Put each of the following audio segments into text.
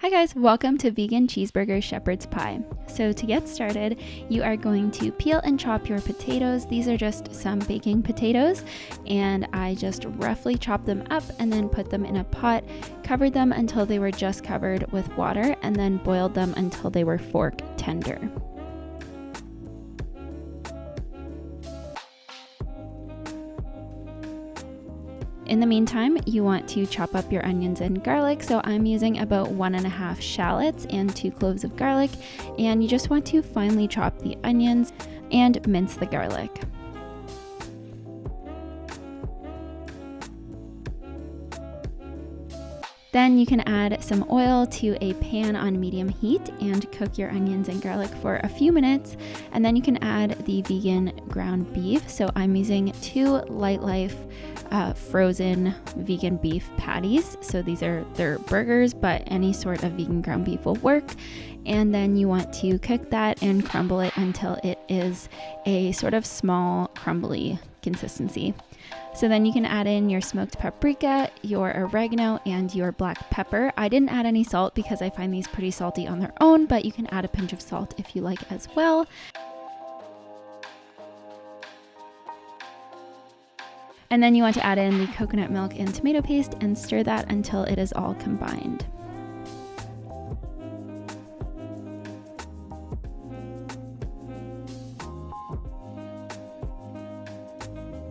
Hi guys, welcome to Vegan Cheeseburger Shepherd's Pie. So to get started, you are going to peel and chop your potatoes. These are just some baking potatoes, and I just roughly chopped them up and then put them in a pot, covered them until they were just covered with water, and then boiled them until they were fork tender. In the meantime, you want to chop up your onions and garlic. So I'm using about 1.5 shallots and 2 cloves of garlic. And you just want to finely chop the onions and mince the garlic. Then you can add some oil to a pan on medium heat and cook your onions and garlic for a few minutes. And then you can add the vegan ground beef. So I'm using 2 Light Life frozen vegan beef patties. So they're burgers, but any sort of vegan ground beef will work. And then you want to cook that and crumble it until it is a sort of small crumbly consistency. So then you can add in your smoked paprika, your oregano, and your black pepper. I didn't add any salt because I find these pretty salty on their own, but you can add a pinch of salt if you like as well. And then you want to add in the coconut milk and tomato paste and stir that until it is all combined.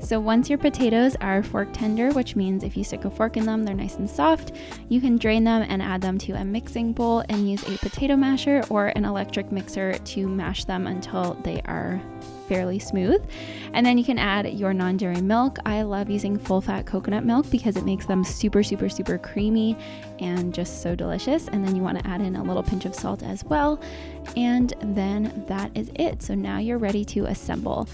So once your potatoes are fork tender, which means if you stick a fork in them, they're nice and soft, you can drain them and add them to a mixing bowl and use a potato masher or an electric mixer to mash them until they are fairly smooth. And then you can add your non-dairy milk. I love using full-fat coconut milk because it makes them super creamy and just so delicious. And then you want to add in a little pinch of salt as well. And then that is it. So now you're ready to assemble.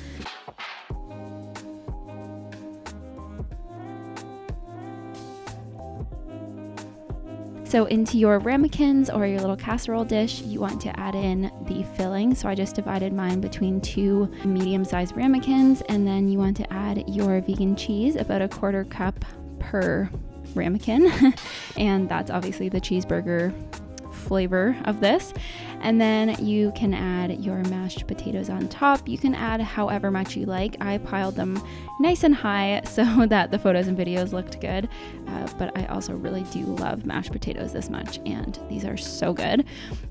So into your ramekins or your little casserole dish, you want to add in the filling. So I just divided mine between 2 medium-sized ramekins, and then you want to add your vegan cheese, about 1/4 cup per ramekin. And that's obviously the cheeseburger flavor of this. And then you can add your mashed potatoes on top. You can add however much you like. I piled them nice and high so that the photos and videos looked good, but I also really do love mashed potatoes this much, and these are so good.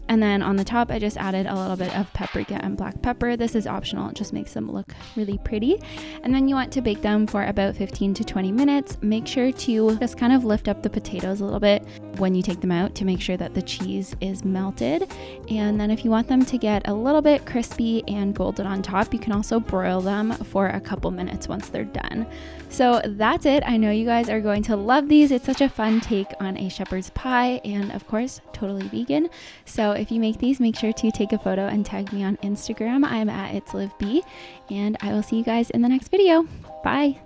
And then on the top, I just added a little bit of paprika and black pepper. This is optional, it just makes them look really pretty. And then you want to bake them for about 15 to 20 minutes. Make sure to just kind of lift up the potatoes a little bit when you take them out to make sure that the cheese is melted. And then if you want them to get a little bit crispy and golden on top, you can also broil them for a couple minutes once they're done. So that's it. I know you guys are going to love these. It's such a fun take on a shepherd's pie, and of course, totally vegan. So if you make these, make sure to take a photo and tag me on Instagram. I'm at itslivb, and I will see you guys in the next video. Bye.